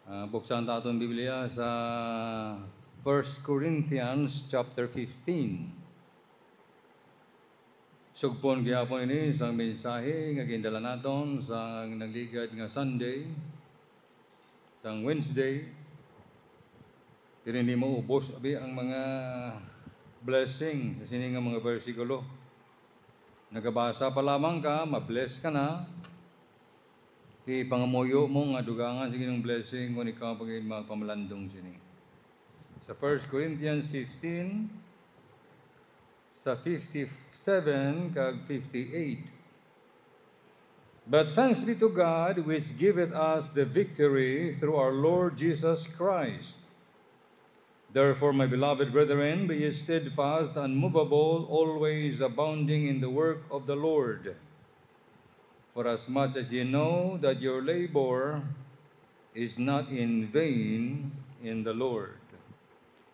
Buksan ta atong Biblia sa 1 Corinthians chapter 15. Sugpon gihapon ini isang mensahe nga gindala naton sa nagligad nga Sunday, sang Wednesday. Pero hindi mo ubos abi ang mga blessing sa sini nga mga bersikulo. Nagabasa pa lamang ka, mabless ka na. Ti pangamuyo mo nga dugangan sa ginong blessing kung ikaw pagin magpamalandong sini. Sa 1 Corinthians 15, sa 57 kag 58. But thanks be to God which giveth us the victory through our Lord Jesus Christ. Therefore, my beloved brethren, be ye steadfast, unmovable, always abounding in the work of the Lord. For as much as ye know that your labor is not in vain in the Lord.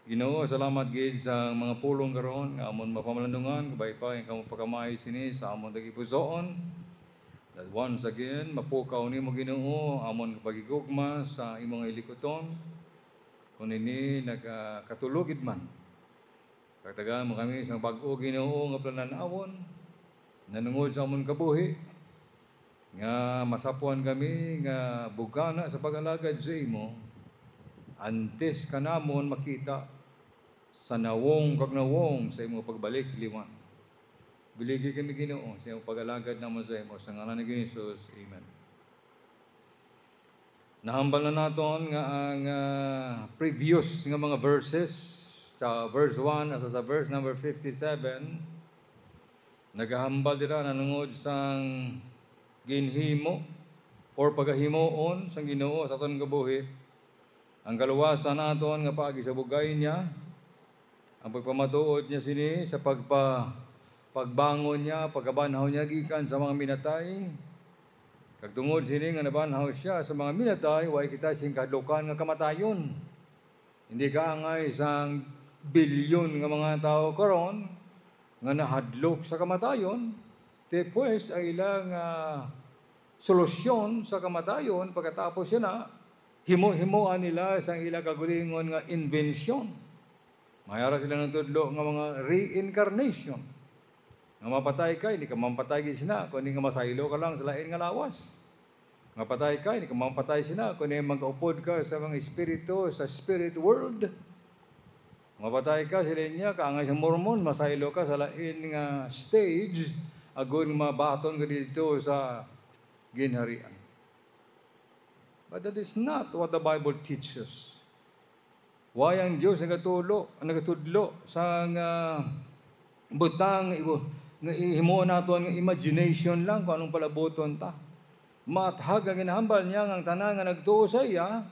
Ginoo, salamat gid sa mga pulong karon nga amon mapamalandungan kabay pa ikaw pagkamay sini sa amon tagipusoon. That once again mapukaw nimo Ginoo amon pagigugma sa imong ilikuton. Kun ini nagkatulogid man. Pagtagaan mo kami sa bag-o Ginoo nga plananawon nanungod sa amon kabuhi. Nga masapuan kami nga bugana sa pag-alagad sa imo antes kanamon makita sa nawong kag nawong sa imo pagbalik liwan. Biligi kami Ginoo sa imo pag-alagad namon sa imo sa ngalan ni Jesus. Amen. Nahambal na naton nga ang previous nga mga verses sa verse 1 at sa verse number 57 nagahambal dira nanungod sang ginhimo or pagahimoon sang Ginoo sa aton kabuhi, ang kaluwasan naton nga paagi sa bugay niya, ang pagpamatuod niya sini sa pagbangon niya, pagkabanhaw niya gikan sa mga minatay. Kag tungod sini nga nabanhaw siya sa mga minatay, way kita sing kadlukan nga kamatayon. Hindi kaangay sang bilyon nga mga tao karon nga nahadlok sa kamatayon. Pues ay ilang solusyon sa kamatayon pagkatapos siya na himo-himoan nila sa ilang kagulingon nga invention. Mayara sila ng tudlo nga mga reincarnation. Nga mapatay ka, hindi ka mampatay sina, kung hindi nga masaylo ka lang sa lain nga lawas. Nga patay ka, hindi ka mampatay sina, kung hindi magkaupod ka sa mga espiritu, sa spirit world. Mapatay ka sila niya, kaangay sa Mormon, masaylo ka sa lain nga stage, agon mabaton ka dito sa ginharian. But that is not what the Bible teaches. Why ang Diyos nagatudlo sa butang nga ihimo naton nga imagination lang kung anong palaboton ta. Mathag ang ginahambal niya ang tanan nga nagtuo sa iya,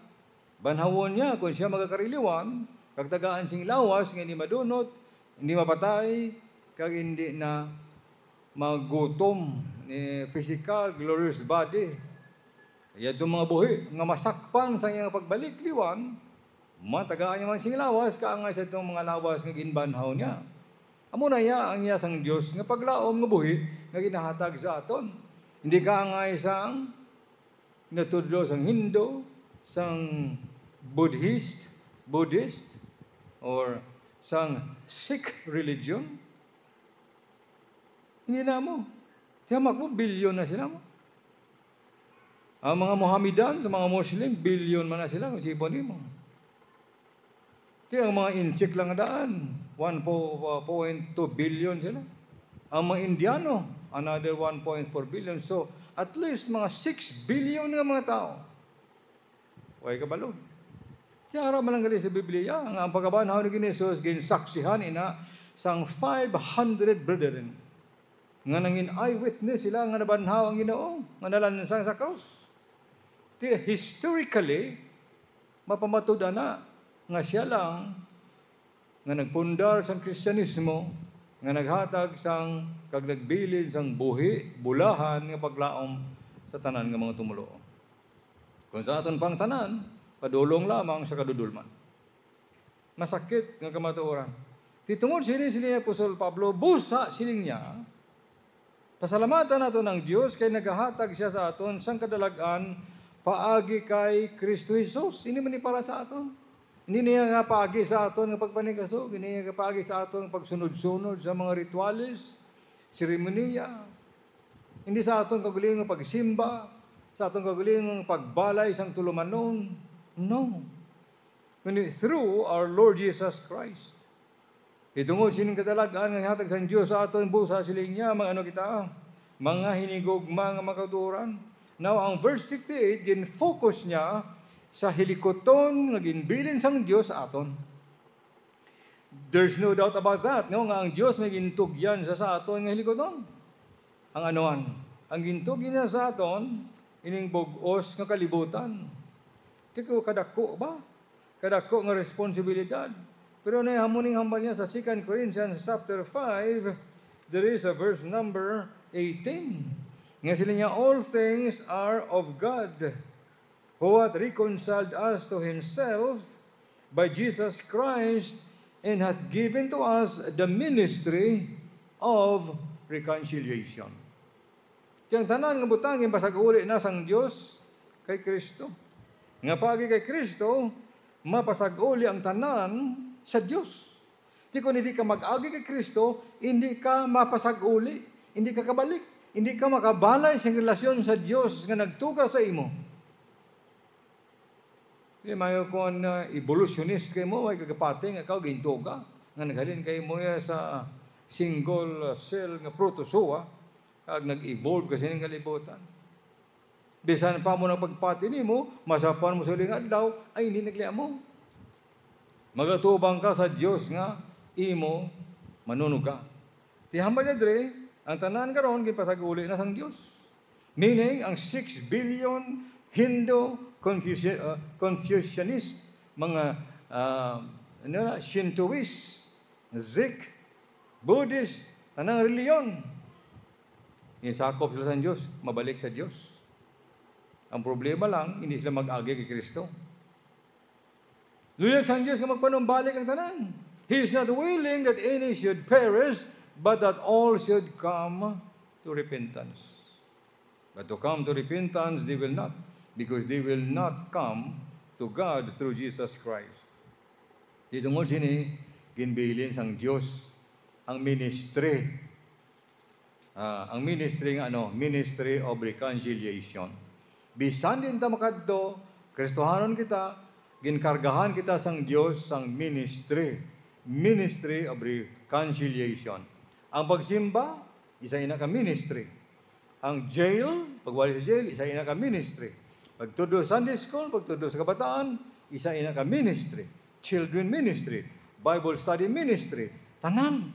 banhawon niya kung siya magakariliwan, kag tagaan sing lawas nga hindi madunot, hindi mapatay, kag hindi na magutom ni physical glorious body. Kaya itong mga buhi nga masakpan sa iyang pagbalik liwan, matagaan niya man sing lawas kaangay sa itong mga lawas nga ginbanhaw niya. Amo na iya ang iya sang Dios nga paglaom nga buhi nga ginahatag sa aton. Hindi kaangay sang natudlo sang Hindu, sang Buddhist or sang Sikh religion. Hindi na mo. Tiyamak mo, bilyon na sila mo. Ang mga Mohammedan, sa mga Muslim, bilyon man na sila kung sipon mo. Kaya ang mga insik lang daan, 1.2 billion sila. Ang mga Indiano, another 1.4 billion. So, at least mga 6 billion nga mga tao. Huwag kabalo. Kaya harap malang gali sa Biblia, ang pagkabanhaw ni Jesus, ginsaksihan ina sang 500 brethren. Nga nangin eyewitness sila nga nabanhaw ang Ginoo nga nalansang sa cross. Historically, mapamatuda na nga siya lang nga nagpundar sang Kristyanismo, nga naghatag sang kag nagbilin sang buhi, bulahan nga paglaom sa tanan nga mga tumulo. Kung sa aton pang tanan, padulong lamang sa kadudulman. Masakit nga kamatuoran. Titungod sini ni Apostol Pablo, busa siling niya, pasalamatan nato ng Dios kay nagahatag siya sa aton sang kadalagan paagi kay Kristo Jesus. Hindi man ni para sa aton. Hindi niya nga paagi sa aton ng pagpanikaso. Hindi niya nga paagi sa aton ng pagsunod-sunod sa mga ritualis, seremoniya. Hindi sa aton kaguling ng pagsimba, sa aton kaguling ng pagbalay sang tulumanon. No. Through our Lord Jesus Christ. Itungod sining katalagaan ng hatag sa Diyos sa aton busa siling niya, mga ano kita, mga hinigog, mga makaturan. Now, ang verse 58, gin-focus niya sa hilikoton nga ginbilin sang Dios sa aton. There's no doubt about that, no? Nga ang Dios may gintugyan sa aton nga hilikoton. Ang anuan, ang gintugyan niya sa aton ining bug-os nga kalibutan. Tiko kadako ba? Kadako nga responsibilidad. Pero na hamuning hambal niya sa 2 Corinthians chapter 5, there is a verse number 18. Nga sila niya, all things are of God, who hath reconciled us to Himself by Jesus Christ, and hath given to us the ministry of reconciliation. Tiyang tanan nga butangin pasag-uli na sang Dios kay Kristo. Nga pagi kay Kristo, mapasag-uli ang tanan sa Dios. Di kung hindi ka mag-agi kay Kristo, hindi ka mapasag-uli, hindi ka kabalik. Hindi ka makabalay sa relasyon sa Diyos nga nagtuga sa imo. Di mayo kung evolutionist kay mo, ay kagapating, ikaw gintuga, nga naghalin kay mo sa single cell nga protozoa, kag nag-evolve kasi ng kalibutan. Bisan pa mo ng pagpati ni mo, masapan mo sa uling adlaw, ay hindi naglia mo. Magatubang ka sa Diyos nga, imo, manunuga. Tihambal niya dre, ang tanan karon gipasag-uli na sang Dios. Meaning ang 6 billion Hindu Confucianist, mga Shintoist, Sikh, Buddhist, tanang reliyon. Sakop sila sa Diyos, mabalik sa Diyos. Ang problema lang, hindi sila mag-agi kay Kristo. Luyag sa Diyos nga magpanumbalik ang tanan. He is not willing that any should perish, but that all should come to repentance. But to come to repentance, they will not, because they will not come to God through Jesus Christ. Ditungod sini, ginbilin sang Diyos ang ministry. Ang ministry nga ministry of reconciliation. Bisan din ta makadto, Kristohanon kita, ginkargahan kita sang Diyos sang ministry of reconciliation. Ang pagsimba, isa ina ka ministry. Ang jail, pagwali sa jail, isa ina ka ministry. Pagtudo Sunday school, pagtudo sa kabataan, isa ina ka ministry. Children ministry, Bible study ministry, tanan.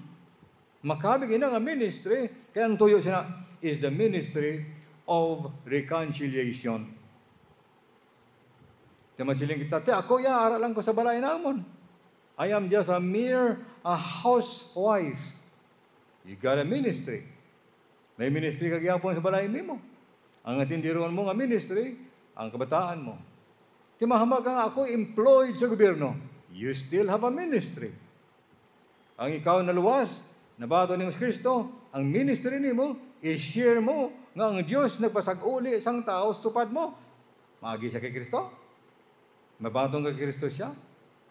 Makabig ina nga ministry, kaya ang tuyo siya is the ministry of reconciliation. Siling kita, ako ara lang ko sa balay namon. I am just a mere housewife. You got a ministry. May ministry kagyapon sa balay mo. Ang atindiron mo nga ministry, ang kabataan mo. Timahama ka nga ako employed sa gobyerno. You still have a ministry. Ang ikaw naluwas, nabato ni Kristo, ang ministry nimo, i-share mo nga ang Diyos nagpasag-uli sang tao sa tupad mo. Maagi siya kay Kristo. Mabatong kay Kristo siya.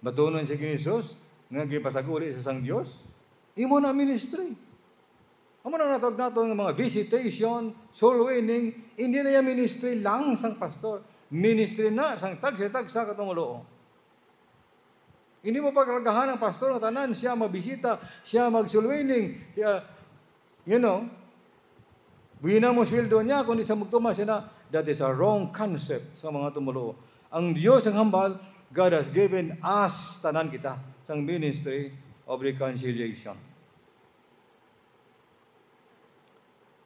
Batunon siya kay Jesus, nga gipasag-uli sa sang Diyos. Imo na ministry. Amo na natawag nato ng mga visitation, soul winning, hindi na yung ministry lang sang pastor. Ministry na sang tagsa katunguloo. Hindi mo pagkaragahan ng pastor na tanan, siya mabisita, siya mag-soul winning, siya, buhina mo sweldo niya, kundi sa magtuma siya na, that is a wrong concept sa mga tumuloo. Ang Diyos ang hambal, God has given us, tanan kita, sang ministry of reconciliation.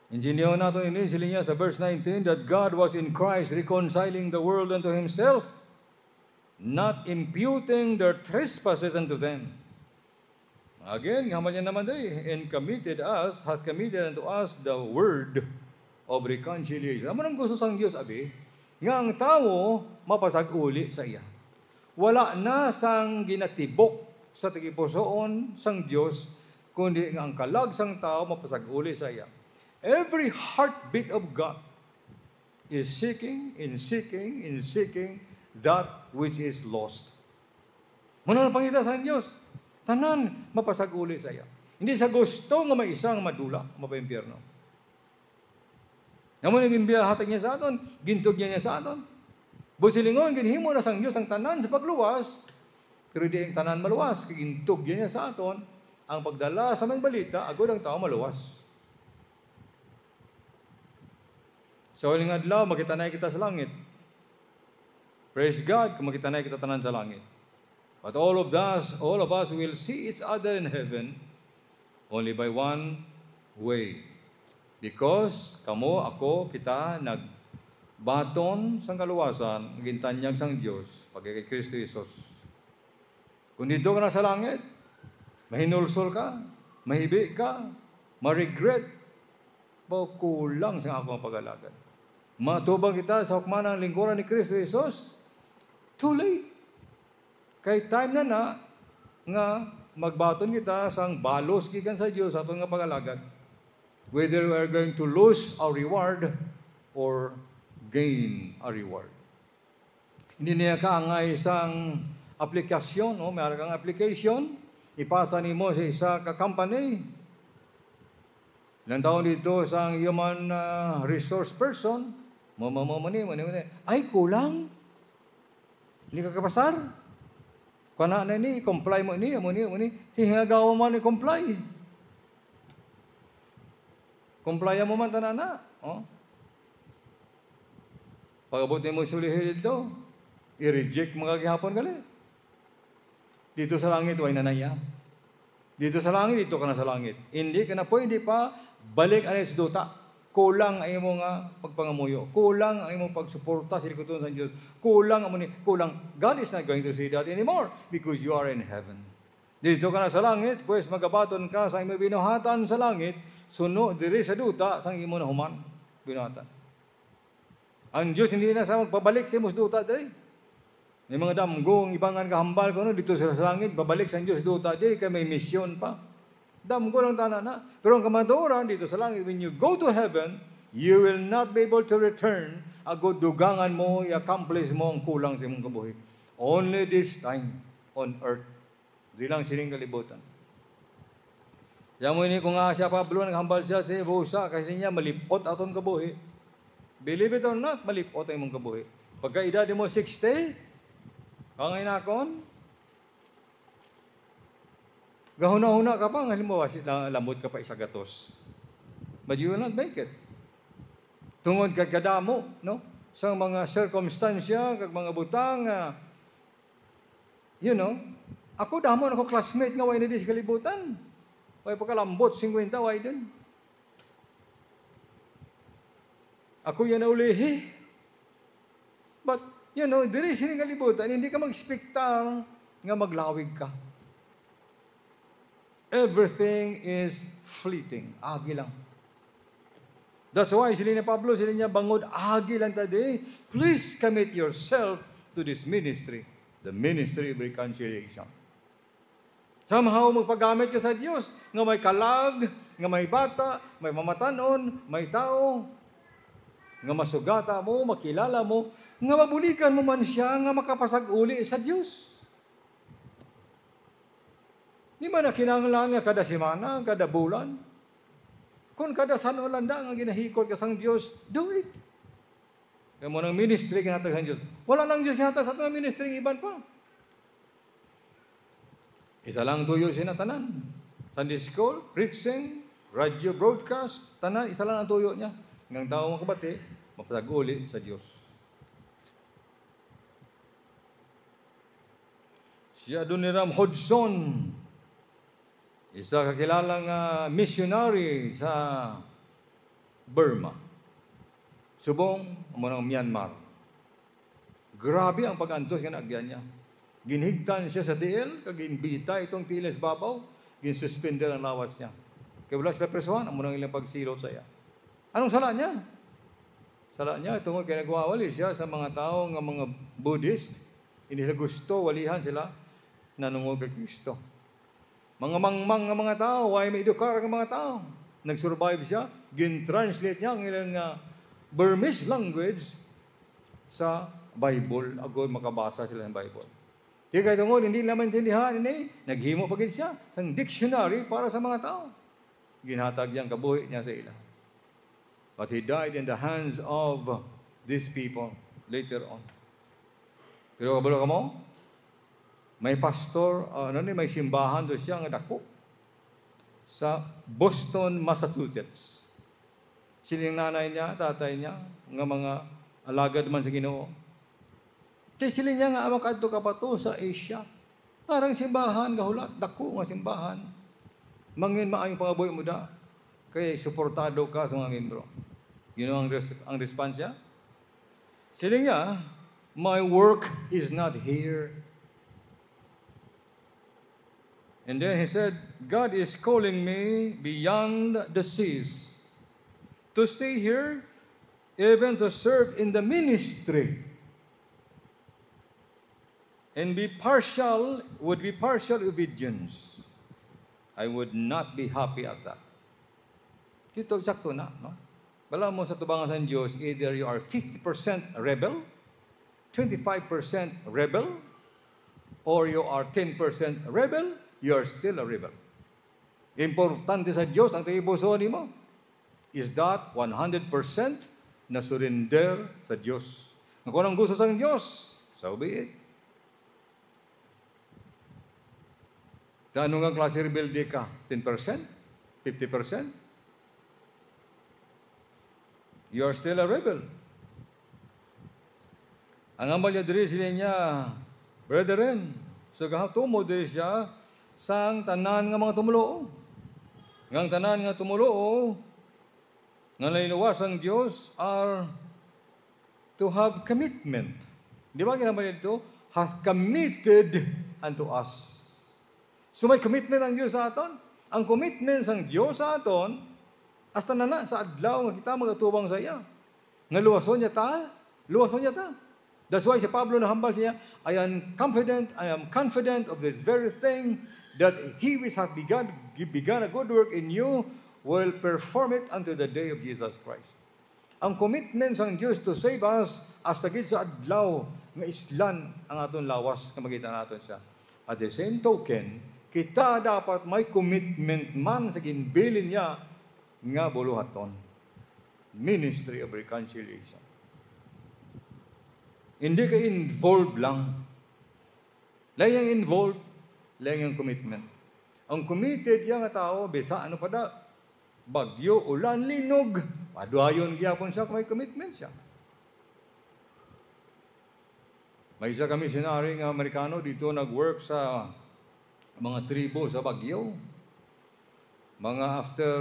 Injinyo nato ini sila niya sa verse 19 that God was in Christ reconciling the world unto Himself, not imputing their trespasses unto them. Again, haman niya naman dali, and hath committed unto us the word of reconciliation. Amo nang gusto sang Dios abi, nga ang tao mapasag-uli sa iya. Wala na sang ginatibok sa tigipusoon sang Dios, kundi nga ang kalag sang tao mapasag-uli sa iya. Every heartbeat of God is seeking that which is lost. Muna na pangita sa Diyos, tanan, mapasaguli sa iya. Hindi sa gusto nga may isang madula, mapaimpyerno. Namun naging biyahatag niya sa aton, gintog niya sa aton. Busilingon, ginhimo na sang Diyos ang tanan sa pagluwas, pero di ang tanan maluwas, gintog niya sa aton, ang pagdala sa mga balita, agad ang tao maluwas. Sa huling adlaw, makita na kita sa langit. Praise God, kung makita na kita tanan sa langit. But all of us will see each other in heaven only by one way. Because kamo, ako, kita, nagbaton sang kaluwasan, gintanyag sang Diyos, pagkay kay Kristo Jesus. Kung dito ka na sa langit, mahinulsol ka, mahibi ka, ma-regret, kulang sa akong pag-alagad. Matubang kita sa hukman ng lingkuran ni Kristo Jesus, too late. Kay time na nga magbaton kita sang balos gikan sa Dios aton nga pag-alagad. Whether we are going to lose our reward or gain a reward. Hindi niya kaangay isang aplikasyon, no? Mayroon kang application, ipasa nimo sa isa ka company. Ilang taon dito sang human resource person, mani, ay kulang. Hindi ka kapasar. Kana na ni, comply mo ni, hingagawa mo ni comply. Comply mo man tanana. Oh. Pagabot ni mo sulihin dito, i-reject mga gihapon gali. Dito sa langit, way nanayam. Dito sa langit, dito ka na sa langit. Hindi ka na pwede pa balik anay sa duta. Kulang ay mo nga pagpangamuyo. Kulang ay mo pagsuporta sa likuton sa Diyos. Kulang. God is not going to say that anymore because you are in heaven. Dito ka na sa langit, pues magabaton ka sa imo binuhatan sa langit, suno diri sa duta sang imo na human binuhatan. Ang Diyos hindi na sa magpabalik sa imo duta diri. May mga damgong ibangan kahambal ko no dito sa langit, babalik sa Diyos duta diri kay may misyon pa. Damgo lang tanan na. Pero ang kamatuoran dito sa langit, when you go to heaven, you will not be able to return agud dugangan mo, i-accomplish mo ang kulang sa imong kabuhi. Only this time on earth. Di lang sining kalibutan. Yamo ini kung nga siya Pablo, naghambal siya, busa, kasi niya malipot aton kabuhi. Believe it or not, malipot ay mong kabuhi. Pagka edad mo 60, kangay nakon, gahuna-huna ka pa, halimbawa, lamot ka pa isa gatos. But you will not make it. Tungod kag kadamo, no? Sa mga circumstansya, kag mga butang, ako damon ako classmate nga way na di sa kalibutan. Way pagkalambot, 50, way din. Ako yan na ulihi. But, diri sining kalibutan, hindi ka mag-expecta nga maglawig ka. Everything is fleeting. Agi lang. That's why sila ni Pablo, sila niya bangod, agi lang tadi. Please commit yourself to this ministry. The ministry of reconciliation. Somehow magpagamit ka sa Diyos, nga may kalag, nga may bata, may mamatanon, may tao, nga masugata mo, makilala mo, nga mabulikan mo man siya, nga makapasag-uli sa Diyos. Di ba na kinanglan nga kada simana, kada bulan? Kung kada sanolanda nga ginahikot ka sang Diyos, do it. Kaya mo ng ministry kinatag sa Diyos. Wala nang Diyos kinatag sa mga ministry iban pa. Isa lang tuyo sinatanan. Sunday school, preaching, radio broadcast, tanan, isa lang ang tuyo niya. Ngang tao mga kabati, mapasag-uli sa Diyos. Si Adoniram Hodgson, isa kakilalang missionary sa Burma. Subong, ng Myanmar. Grabe ang pag-antos nga naagyan niya. Ginhigtan siya sa tiil, kaginbita itong tiil sa babaw, ginsuspender ang lawas niya. Kaya wala sila presuhan, ang ilang pagsilot sa iya. Anong sala niya? Sala niya, tungkol kaya nagwawali siya sa mga tao ng mga Buddhist, hindi sila gusto, walihan sila, nanungog kay Kristo. Mga mangmang ng mga tao, ay may edukar ng mga tao. Nag-survive siya, gin-translate niya ang ilang Burmese language sa Bible. Agoy makabasa sila ng Bible. Kaya kayo tungod, hindi naman intindihan, hindi. Naghimo pa gid siya sang dictionary para sa mga tao. Ginhatag niyang kabuhi niya sa ila. But he died in the hands of these people later on. Pero kabalo ka mo, may pastor, may simbahan doon siya nga dako sa Boston, Massachusetts. Siling nanay niya, tatay niya, nga mga alagad man sa Ginoo. Kaya sila niya nga makadto ka pa to sa Asia. Parang simbahan, gahulat, dako nga simbahan. Mangin maayong pangabuhi mo da. Kaya suportado ka sa mga membro. You know ang response niya? Sila niya, my work is not here. And then he said, God is calling me beyond the seas to stay here, even to serve in the ministry. And would be partial obedience. I would not be happy at that. Dito, eksakto na, no? Bala mo sa tubangan sa Diyos, either you are 50% rebel, 25% rebel, or you are 10% rebel, you are still a rebel. Importante sa Diyos, ang taibuson mo, is that 100% na surrender sa Diyos. Kung anong gusto sa Diyos, so be it. Ano nga klase rebelde ka? 10%? 50%? You are still a rebel. Ang amal niya diri sila niya, brethren, so tumo diri siya sang tanan nga mga tumuloo. Ngang tanan nga tumuloo, nga nailuwas ang Diyos are to have commitment. Di ba ginaman ito? Hath committed unto us. So may commitment ang Diyos sa aton. Ang commitment sang Diyos sa aton, hasta na sa adlaw nga kita magatubang sa iya. Nga luwason niya ta. That's why si Pablo nahambal siya, I am confident of this very thing, that he which hath begun a good work in you will perform it unto the day of Jesus Christ. Ang commitment sang Diyos to save us, hasta gid sa adlaw nga islan ang aton lawas nga makita naton siya. At the same token, kita dapat may commitment man sa ginbilin niya nga buluhaton. Ministry of Reconciliation. Hindi ka involved lang. Layang involved, layang commitment. Ang committed yung tao, bisa ano pa da, bagyo, ulan, linog, paduayon gyapon siya kung may commitment siya. May isa kami missionary ng Amerikano dito nag-work sa mga tribo sa Baguio. Mga after,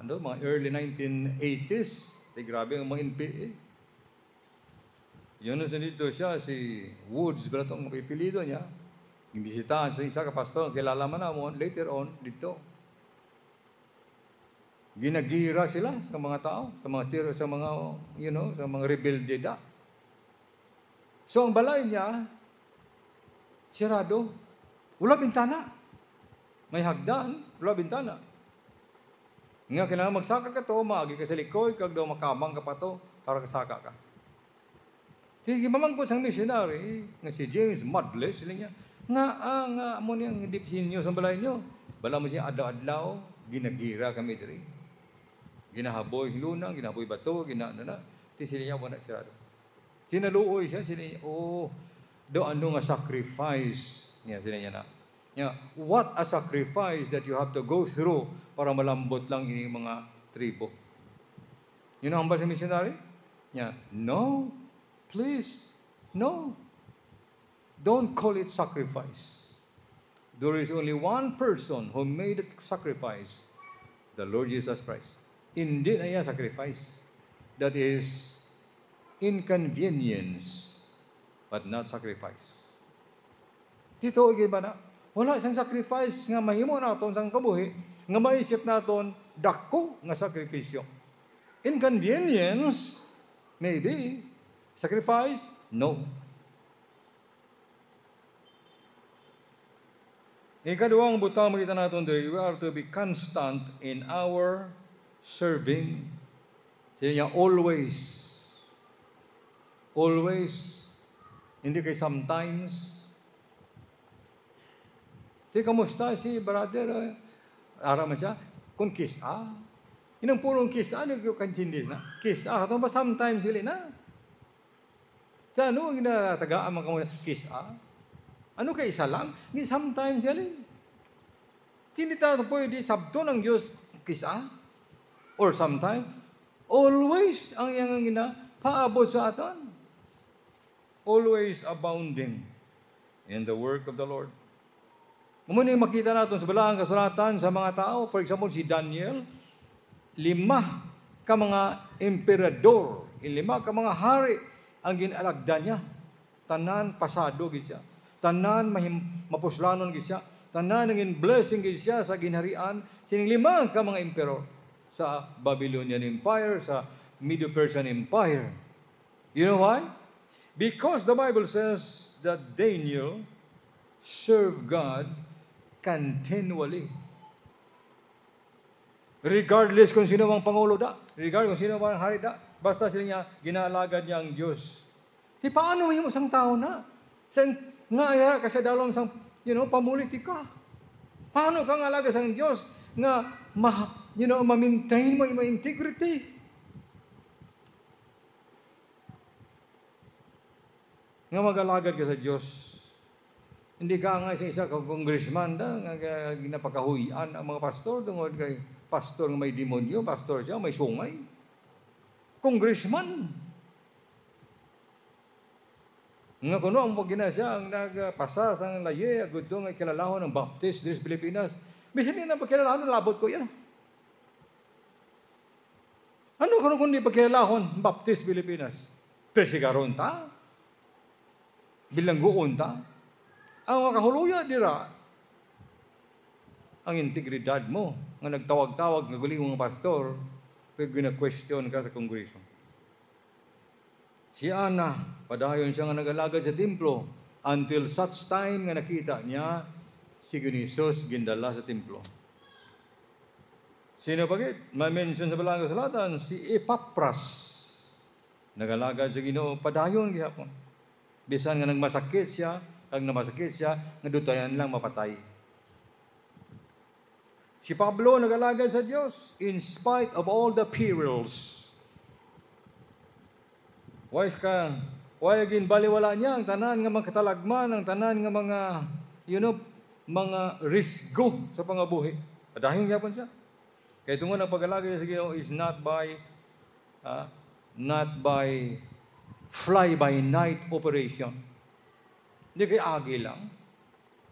mga early 1980s, grabe ang mga NPA. Yun sa dito siya, si Woods, pero itong mapipilido niya, imbisitahan sa isa kapastor, kilala man naman, later on, dito. Ginagira sila sa mga tao, sa mga sa mga, sa mga rebelde da. So ang balay niya, sirado. Wala bintana. May hagdan, wala bintana. Nga kailangan magsaka ka to, maagi ka sa likod, kag daw makamang ka pa to, para kasaka ka. Sige, mamangkot sang missionary, nga si James Mudley, sila niya, nga mo niyang dipsin niyo sa balay niyo. Bala mo siya adlaw-adlaw, ginagira kami diri. Ginahaboy lunang, ginahaboy bato, ti sila niya wala sirado. Tinaluoy siya, sila niya, do ano nga sacrifice niya, sila niya na. Yeah, what a sacrifice that you have to go through para malambot lang ining mga tribo. Yun ang hambal sa missionary? Yeah, no, please, no. Don't call it sacrifice. There is only one person who made it sacrifice, the Lord Jesus Christ. Hindi na yan sacrifice. That is inconvenience, but not sacrifice. Dito, iba na. Wala isang sacrifice nga mahimo naton sang kabuhi, nga maisip naton dako nga sakripisyo. Inconvenience, maybe. Sacrifice, no. Ikaduhang butang makita natin diri, we are to be constant in our serving Sinabi niya, always. Always. Hindi kay sometimes. Di, kamusta si brother? Araman siya, kung kiss, inang pulong kiss, nagkansindis na. Kiss, katong ba sometimes sila na? Ano, ginatagaan mga kamusta, kiss, ano kay isa lang? Hindi, sometimes sila. Hindi tayo pwede sabto ng Diyos, kiss, or sometimes. Always, ang iyang paabot sa atin. Always abounding in the work of the Lord. Muna yung makita natin sa balaang kasulatan sa mga tao. For example, si Daniel, 5 ka mga emperador, 5 ka mga hari ang ginalagda niya. Tanan pasado gid siya. Tanan mapuslanon gid siya. Tanan naging blessing gid siya sa ginharian. Sining 5 ka mga emperor sa Babylonian Empire, sa Medo-Persian Empire. You know why? Because the Bible says that Daniel served God continually. Regardless kung sino mang pangulo da, regardless kung sino mang hari da, basta sila niya, ginalagad niya ang Diyos. Di paano may isang tao na? Nga ay kasi dalawang isang, pamulitika. Paano kang alaga sa Diyos nga, ma-maintain mo yung integrity? Nga mag-alagad ka sa Diyos. Hindi ka nga isa congressman nga ginapakahuyan ang mga pastor tungod kay pastor nga may demonyo, pastor siya, may sungay. Congressman. Nga kuno ang magina siya ang nagpasa sa laye, agud nga kilalahon ng Baptist dito sa Pilipinas. Bisan na pagkilalahon, labot ko yan. Ano kundi pagkilalahon, Baptist Pilipinas? Presigaron ta? Bilangguon ta? Ang makahuluya dira, ang integridad mo, nga nagtawag-tawag, nga guling mga pastor, pag gina-question ka sa kongreso. Si Ana, padayon siya nga nag-alagad sa templo, until such time nga nakita niya, si Jesus gindala sa templo. Sino bagit? Ma-mention sa Balaang Kasulatan, si Epapras, nag-alagad sa Ginoo, padayon gihapon. Bisan nga nagmasakit siya, nadutayan lang mapatay. Si Pablo nag-alagad sa Diyos in spite of all the perils. Why again baliwala niya ang tanan nga mga katalagman, ang tanan nga mga, mga risgo sa pangabuhi. Padayon gyapon siya. Kaya tungod ang pag-alagad sa Ginoo is not by fly-by-night operation. Hindi kay agi lang.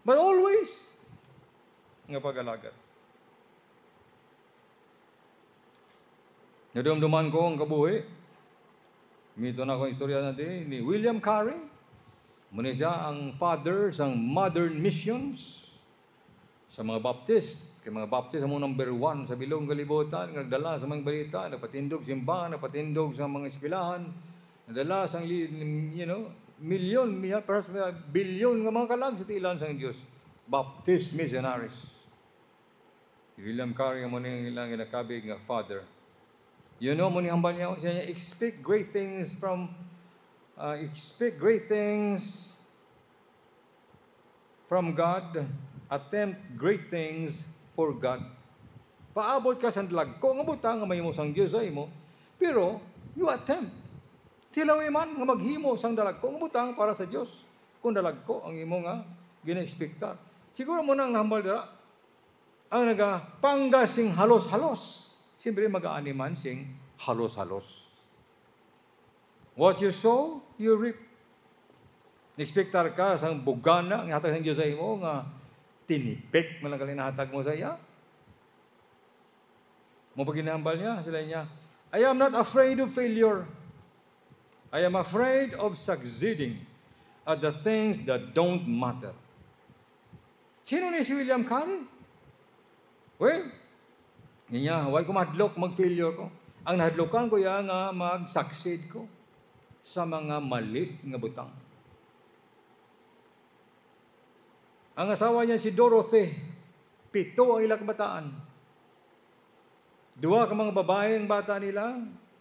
But always, nga pag-alagad. Nadumduman ko ang kabuhi. Mito na akong istorya natin ni William Carey. Muna siya ang father sa modern missions sa mga Baptist. Kaya mga Baptist ang number 1 sa bilong kalibutan. Nagdala sa mga balita, nagpatindog simbahan, nagpatindog sa mga eskwelahan. Nagdala sa milyon, perhaps bilyon ng mga kalag sa tilan sa Diyos. Baptist missionaries. William Carey ang muna yung ilang ginakabig nga father. Muna yung hambal niya, siya niya, expect great things from God, attempt great things for God. Paabot ka sa dalagko, nga butang nga may mo sang Diyos ay mo, pero you attempt. Tilawi man nga maghimo sang dalagko, nga butang para sa Diyos. Kung dalagko ang imo nga gina-expecta. Siguro mo nang nahambal dira, ang nagapanggas sing halos-halos. Siyempre mag-aaniman sing halos-halos. What you sow, you reap. Expectar ka sang bugana, nga hatag sang Diyos sa imo, nga tinipik mo lang kalinahatag mo sa iya. Mo pag ginahambal niya, sila niya, I am not afraid of failure. I am afraid of succeeding at the things that don't matter. Sino ni si William Carey? Well, niya, huwag ko mahadlok, mag-failure ko. Ang nahadlokan ko yan nga mag-succeed ko sa mga mali nga butang. Ang asawa niya si Dorothy, 7 ang ilang kabataan. 2 ka mga babaeng bata nila,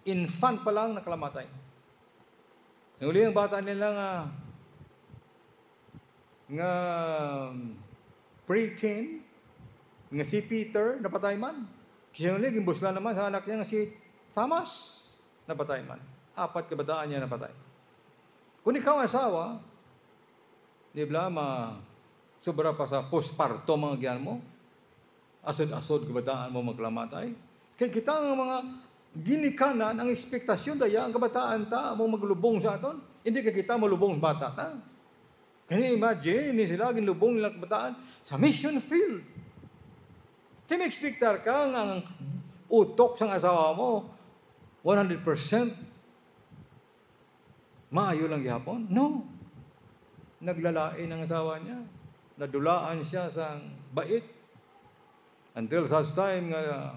infant pa lang nakalamatay. Ang uli ang bata nila nga pre-teen, nga si Peter, napatay man. Kaya uli, gimbusla naman sa anak niya nga si Thomas, napatay man. 4 kabataan niya napatay. Kung ikaw asawa, di ba, sobra pa sa postpartum mga giyan mo, asod-asod kabataan mo maglamatay. Kaya kita ang mga ginikanan, ang ekspektasyon daya, ang kabataan ta, mo maglubong sa aton, hindi ka kita malubong bata ta. Kaya imagine, ni sila ginlubong nilang kabataan sa mission field. Tinexpectar ka ang utok sa asawa mo, 100% maayo lang gihapon? No. Naglalain ang asawa niya. Nadulaan siya sa bait. Until such time nga,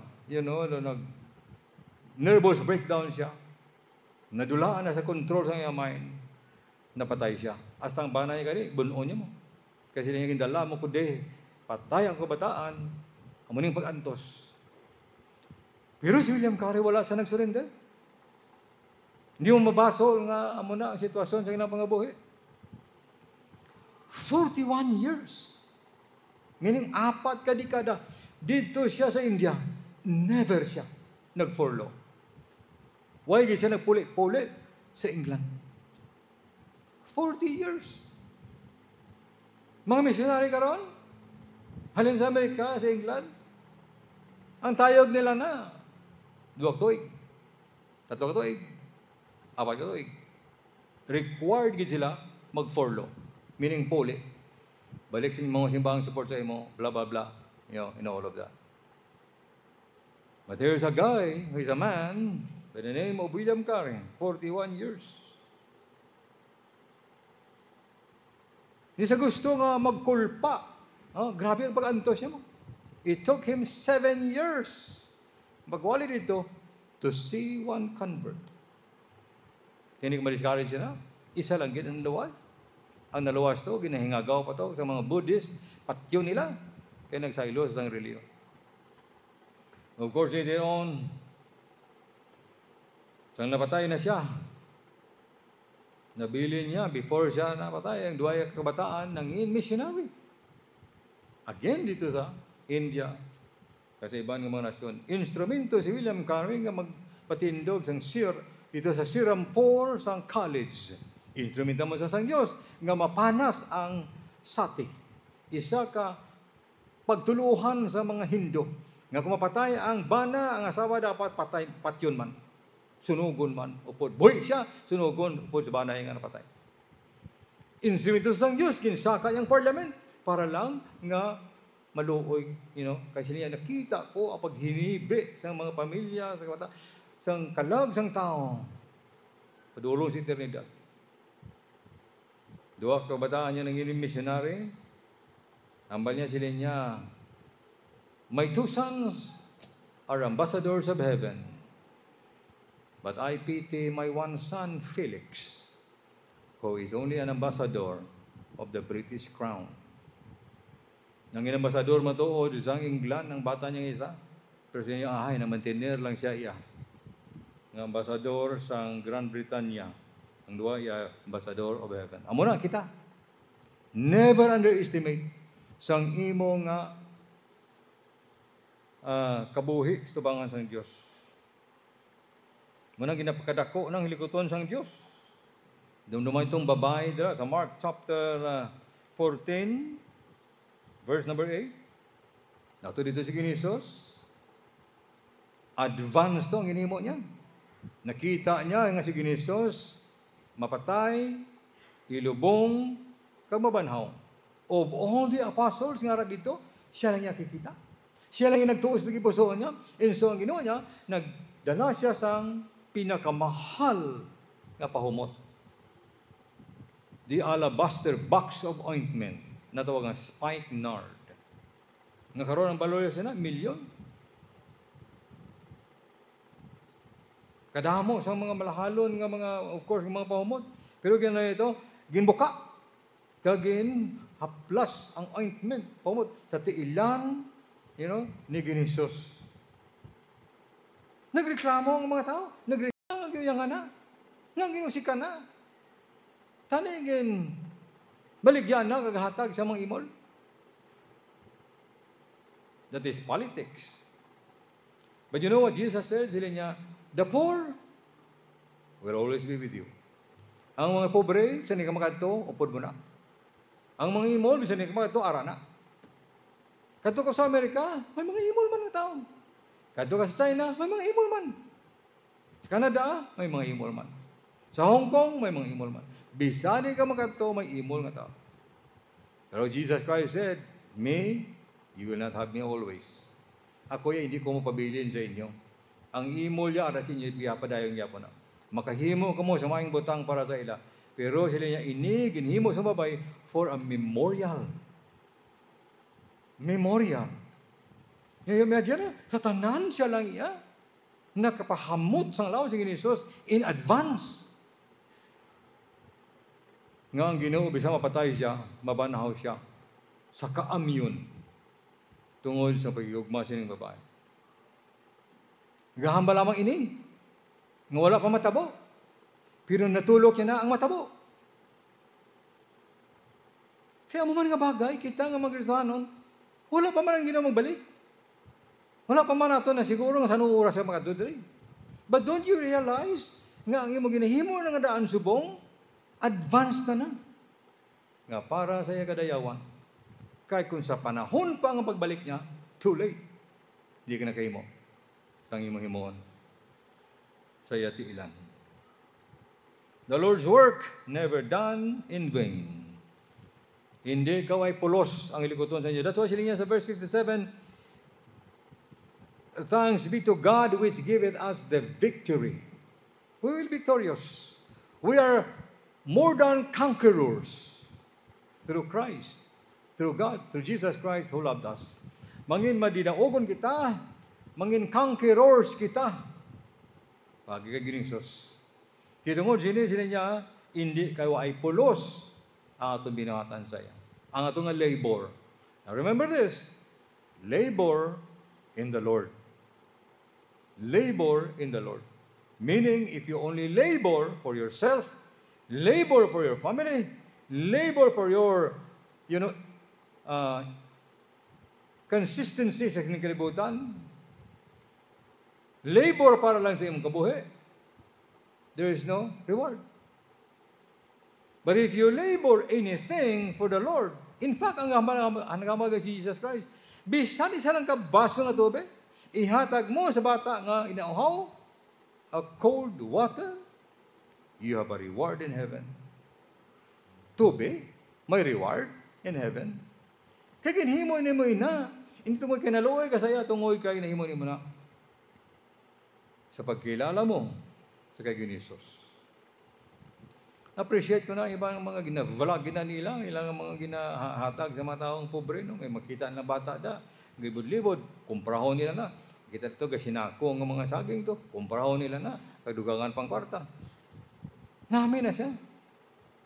nervous breakdown siya. Nadulaan na sa control sa iyang mind. Napatay siya. Hasta ang banay kani, bunon niya mo. Kasi niya gindala mo kundi, patay ang kabataan, amuning pag-antos. Pero si William Carey wala sa nag-surrender. Hindi mo mabasol nga amo na ang sitwasyon sa kanyang pangabuhi. 41 years. Meaning 4 ka dekada. Dito siya sa India, never siya nag-furlough. Why di siya nagpuli-puli sa England? 40 years. Mga missionary karon, halin sa Amerika, sa England, ang tayog nila na 2 tuig, 3 tuig, 4 tuig. Required gid sila mag-furlough. Meaning puli. Balik sa mga simbahang support sa imo, blah, blah, blah. All of that. But here's a guy, he's a man, by the name of William Carey, 41 years. Hindi sa gusto nga magkulpa. Grabe ang pag-antos niya mo. It took him 7 years. Magwali dito to see one convert. Hindi ko ma-discourage siya na. Isa lang gid ang luwas. Ang naluwas to, ginahingagaw pa to sa mga Buddhist, patyo nila. Kaya nagsailos ang reliyon. Of course, later on, sang napatay na siya, nabili niya, before siya napatay, ang 2 kabataan ng missionary. Again, dito sa India, kasi ibang mga nasyon. Instrumento si William Carey nga magpatindog dito sa Sirampore sa college. Instrumento mo sa Sang Diyos nga mapanas ang sati. Isa ka pagtuluhan sa mga Hindu. Nga kung mapatay ang bana, ang asawa dapat patay, patyon man. Sunugon man. Upod. Boy siya, sunugon. Upod sa bana nga napatay. Instrumento sa Sang Diyos, kinsaka yung parliament para lang nga maluoy. Kasi niya nakita ko ang paghinibi sa mga pamilya, sa kalag sang tao. Padulong sa eternidad. 2 kabataan niya ng missionary. Ambal niya sila niya, my 2 sons are ambassadors of heaven, but I pity my 1 son, Felix, who is only an ambassador of the British crown. Nang ambassador matuod sa England, ang bata niya isa, pero siya niya, na-maintainer lang siya iya. Ang ambassador sa Grand Britannia. Ang 2 ambassador of heaven. Amo na kita. Never underestimate sang imo nga kabuhi sa tubangan sang Dios. Muna ginapakadako ng hilikoton sang Dios. Dumdumay itong babae dira sa Mark chapter 14 verse number 8. Nato dito si Ginisos. Advance to ang ginimo niya. Nakita niya nga si Ginisos mapatay, ilubong, kamabanhaw. Of all the apostles nga dito, siya lang niya kikita. Siya lang yung nagtuos ng ipusoon niya. And so ang ginawa niya, nagdala siya sa pinakamahal na pahumot. The alabaster box of ointment na tawag ang spikenard. Nga karoon ang balor siya na, milyon. Kadamo sa mga malahalon nga mga, of course, mga pahumot. Pero gano'n ito, ginbuka. Kagin, haplas ang ointment, pahumot, sa tiilan, ni Ginisos. Nagreklamo ang mga tao. nga na. Nga ginusi ka na. Tanigin, baligyan na kagahatag sa mga imol. That is politics. But you know what Jesus said? Sila niya, the poor will always be with you. Ang mga pobre, bisan ka makadto, upod mo na. Ang mga imol, bisan ka makadto, ara na. Kadto ka sa Amerika, may mga imol man nga tao. Kadto ka sa China, may mga imol man. Sa Canada, may mga imol man. Sa Hong Kong, may mga imol man. Bisan ka makadto, may imol nga tao. Pero Jesus Christ said, me, you will not have me always. Ako hindi ko mapabilin sa inyo. Ang imol ya, ara sa inyo, padayon po na. Makahimo ka mo sa maing butang para sa ila. Pero sila niya, ginhimo sa babay for a memorial. Memorial. Imagine, sa tanan siya lang iya, nakapahamot sa lawas ng Ginoo in advance. Nga ang Ginoo, bisa mapatay siya, mabanahaw siya, sa kaamyon, tungod sa pagigugma siya ng babae. Gahamba lamang ini, nga wala pa matabo, pero natulog niya na ang matabo. Kaya mo man nga bagay, kita nga mag-Kristohanon, wala pa man ang Ginoo magbalik. Wala pa man nato na siguro nga sa anong oras sa mga dudri. But don't you realize nga ang imong ginahimo nga daan subong, advanced na. Nga para sa iya kadayawan, kay kung sa panahon pa ang pagbalik niya, too late. Hindi ka na kahimo. Sang imong himuon. Sa iya tiilan. The Lord's work never done in vain. Hindi ikaw ay pulos ang ilikuton sa inyo. That's why sila niya sa verse 57, thanks be to God which giveth us the victory. We will be victorious. We are more than conquerors through Christ, through God, through Jesus Christ who loved us. Mangin madinaogon kita, mangin conquerors kita. Pagi ka giningsos. Kitungod sila niya, hindi kayo ay pulos ang atong binawatan sa iya. Ang atong labor. Now remember this, labor in the Lord. Labor in the Lord. Meaning, if you only labor for yourself, labor for your family, labor for your, consistency sa kinikibutan, labor para lang sa imong kabuhi, there is no reward. But if you labor anything for the Lord, in fact, ang gamag ni Jesus Christ, bisan isa lang ka baso nga tubig, ihatag mo sa bata nga inauhaw, a cold water, you have a reward in heaven. Tubig, may reward in heaven. Kaya ginhimo ni mo ina, hindi mo kinaluoy ka saya, tungoy ka, inahimo ni mo na. Sa pagkilala mo, sa kay Ginisos. Appreciate ko na ibang mga gina-vlog nila, ilang mga ginahatag sa mga taong pobre, no? May makita na bata da, libod-libod, kumprahon nila na. Kita ito, gasinako ang mga saging to, kumprahon nila na, kadugangan pang kwarta. Namin na siya.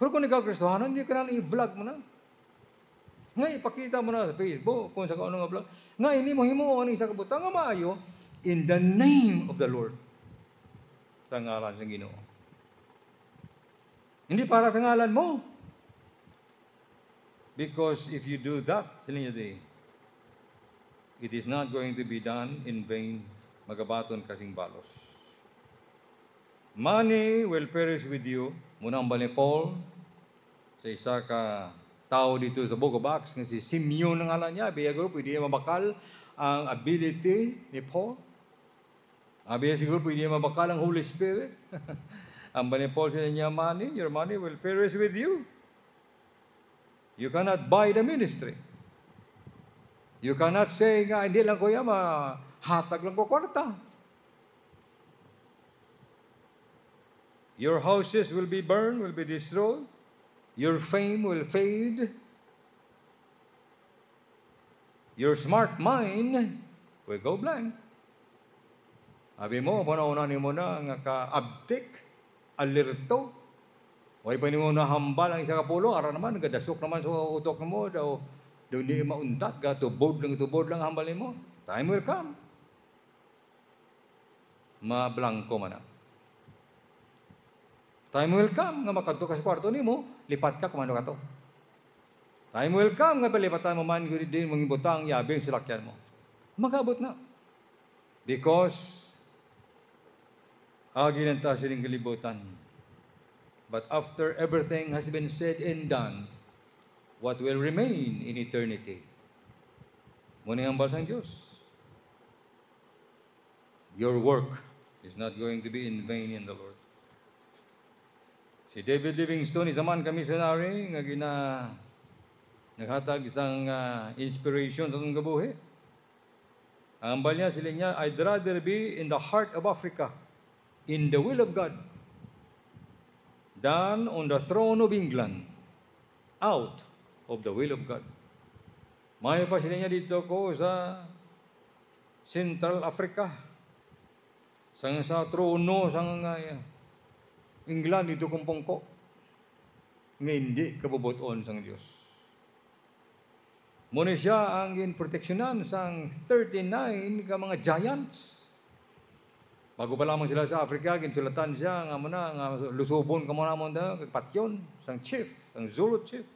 Pero kung nagkakristohanan, hindi ka na i-vlog mo na. Nga, ipakita mo na sa Facebook, kung sa kaunong vlog. Nga, hindi mo himuon isa kabutang nga maayo, in the name of the Lord. Sa ngalan sa Ginoo. Hindi para sa ngalan mo. Because if you do that, sila niya it is not going to be done in vain. Magabaton kasing balos. Money will perish with you. Muna ang ni Paul, sa isa ka tao dito sa Book of Acts, nga si Simeon ng ngalan niya, biyagro, pwede niya mabakal ang ability ni Paul. Abiya siguro pwede niya mabakal ang Holy Spirit. Ang ni Paul sa niya, your money will perish with you. You cannot buy the ministry. You cannot say nga, hindi lang ko yan, hatag lang ko kwarta. Your houses will be burned, will be destroyed. Your fame will fade. Your smart mind will go blank. Sabi mo, panahon mo na nga ka-abtik, alerto. Huwag pa mo na hambal ang isa kapulo, ara naman, nagadasok naman sa utok mo, daw hindi mauntat, tubod lang hambal mo. Time will come. Mablangko man na. Time will come nga makadto ka sa kwarto nimo, lipat ka kumano ka to. Time will come nga palipatan mo man gud din mong ibutang yabi ang silakyan mo. Magabot na. Because ginanta sining kalibutan. But after everything has been said and done, what will remain in eternity? Muna ang balsang Diyos. Your work is not going to be in vain in the Lord. Si David Livingstone, isa man ka missionary, nga naghatag isang inspiration sa itong gabuhi. Ang ambal niya, sila niya, I'd rather be in the heart of Africa, in the will of God, than on the throne of England, out of the will of God. May pa sila niya dito ko sa Central Africa, sa trono, sa England, dito kumpong ko. Nga hindi kabubuton sang Diyos. Muna siya ang proteksyonan sang 39 ka mga giants. Bago pa lamang sila sa Africa, ginsulatan siya nga muna, nga lusubon ka muna muna, kagpatyon, sang chief, sang Zulu chief.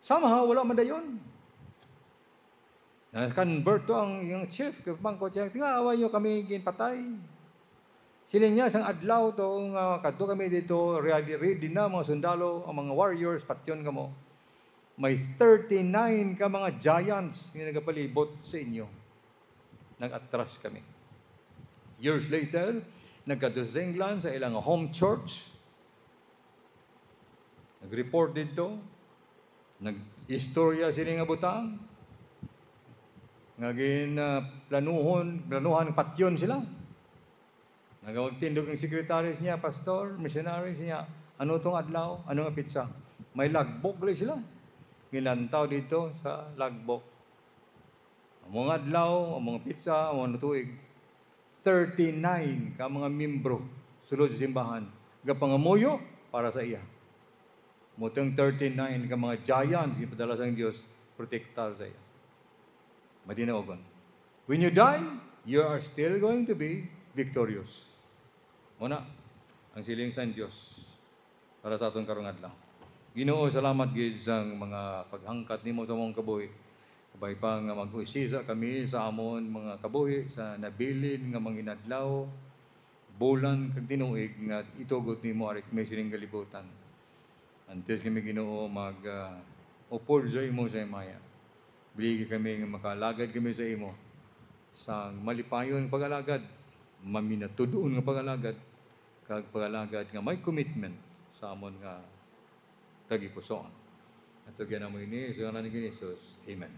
Somehow, wala man dayon. Na-convert to ang yung chief, kapangko siya, tingawa nyo kami ginpatay. Sila niya, sang adlaw to, kadto kami dito, ready na mga sundalo, ang mga warriors, patyon ka mo. May 39 ka mga giants na nagapalibot sa inyo. Nag-atras kami. Years later, nagkadto sa England, sa ilang home church. Nag-report dito. Nag-istorya sila nga butang. Ngagin planuhan patyon sila. Nagawagtindog ng secretaries niya, pastor, missionaries niya, ano tong adlaw, ano nga pizza. May lagbok gali sila. Ginantaw dito sa lagbok. Ang mga adlaw, ang mga pizza, ang mga tuig. 39 ka mga membro sulod sa simbahan. Gapangamuyo para sa iya. Mutong 39 ka mga giants gipadala sa Dios protektar sa iya. Madinaogon. When you die, you are still going to be victorious. Muna, ang siling sa Diyos para sa atong karong adlaw. Ginoo, salamat gid sa mga paghangkat nimo sa among kabuhi. Kabay pa nga mag-usisa kami sa amon mga kabuhi sa nabilin nga mga inadlaw, bulan kag tinuig nga itugot nimo ari kami sining kalibutan. Antes kami Ginoo upod sa imo sa imaya. Biligi kami nga makalagad kami sa imo sa malipayon pagalagad, maminatudoon nga pagalagad, kag pagalagad nga may commitment sa amon nga tagipusoon. At ito mo ini sa ngalan ni Jesus. Amen.